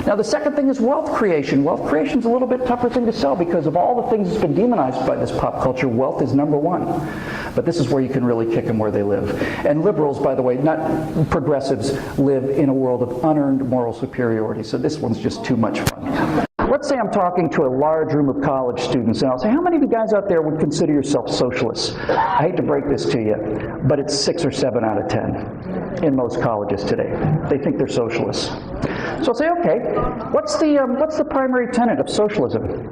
Now the second thing is wealth creation. Wealth creation is a little bit tougher thing to sell because of all the things that's been demonized by this pop culture, wealth is number one. But this is where you can really kick them where they live. And liberals, by the way, not progressives, live in a world of unearned moral superiority. So this one's just too much fun. Let's say I'm talking to a large room of college students, and I'll say, how many of you guys out there would consider yourself socialists? I hate to break this to you, but it's 6 or 7 out of 10 in most colleges today. They think they're socialists. So I'll say, okay, what's the primary tenet of socialism?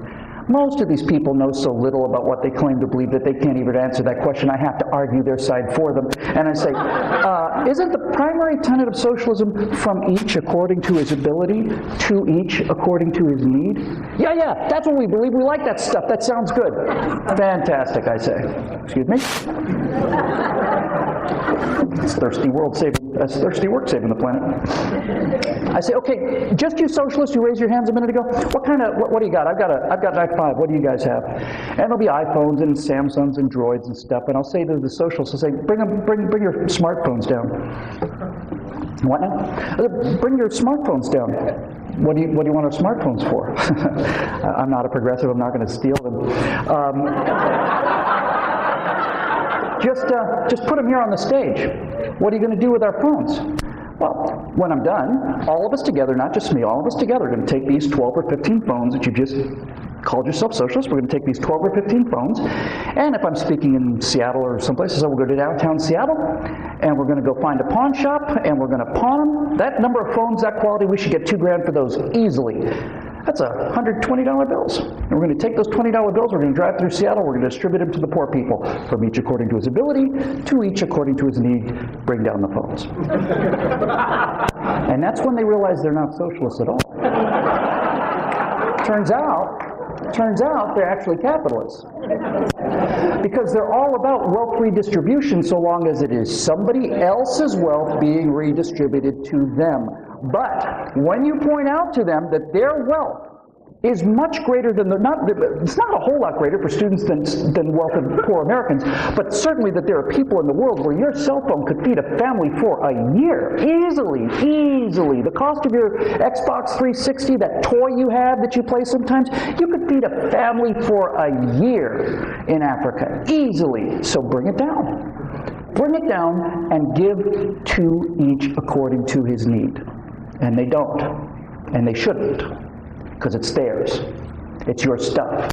Most of these people know so little about what they claim to believe that they can't even answer that question. I have to argue their side for them. And I say, isn't the primary tenet of socialism from each according to his ability, to each according to his need? Yeah, that's what we believe. We like that stuff. That sounds good. Fantastic, I say. Excuse me? It's thirsty work saving the planet. I say, okay, just you socialists who raised your hands a minute ago, what do you got? I've got an i5. What do you guys have? And there'll be iPhones and Samsungs and Droids and stuff. And I'll say to the socialists, I'll say, bring your smartphones down. What now? Bring your smartphones down. What do you want our smartphones for? I'm not a progressive. I'm not going to steal them. Just put them here on the stage. What are you going to do with our phones? Well, when I'm done, all of us together, not just me, all of us together are going to take these 12 or 15 phones that you just called yourself socialists. We're going to take these 12 or 15 phones, and if I'm speaking in Seattle or someplace, so we'll go to downtown Seattle, and we're going to go find a pawn shop, and we're going to pawn them. That number of phones, that quality, we should get $2 grand for those easily. That's $120 bills. And we're going to take those $20 bills, we're going to drive through Seattle, we're going to distribute them to the poor people, from each according to his ability, to each according to his need, bring down the phones. And that's when they realize they're not socialists at all. Turns out they're actually capitalists. Because they're all about wealth redistribution so long as it is somebody else's wealth being redistributed to them. But when you point out to them that their wealth is much greater than it's not a whole lot greater for students than wealth of poor Americans, but certainly that there are people in the world where your cell phone could feed a family for a year, easily. The cost of your Xbox 360, that toy you have that you play sometimes, you could feed a family for a year in Africa, easily. So bring it down. Bring it down and give to each according to his need. And they don't. And they shouldn't. Because it's theirs. It's your stuff.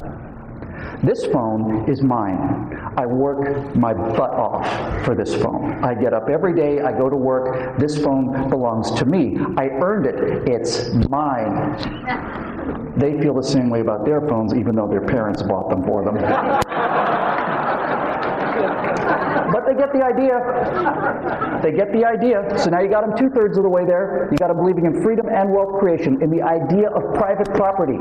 This phone is mine. I work my butt off for this phone. I get up every day, I go to work, this phone belongs to me. I earned it. It's mine. They feel the same way about their phones, even though their parents bought them for them. But they get the idea. They get the idea. So now you got them 2/3 of the way there. You got them believing in freedom and wealth creation, in the idea of private property.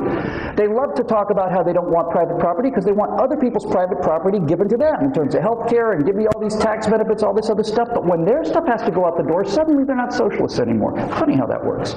They love to talk about how they don't want private property because they want other people's private property given to them in terms of health care and give me all these tax benefits, all this other stuff. But when their stuff has to go out the door, suddenly they're not socialists anymore. Funny how that works.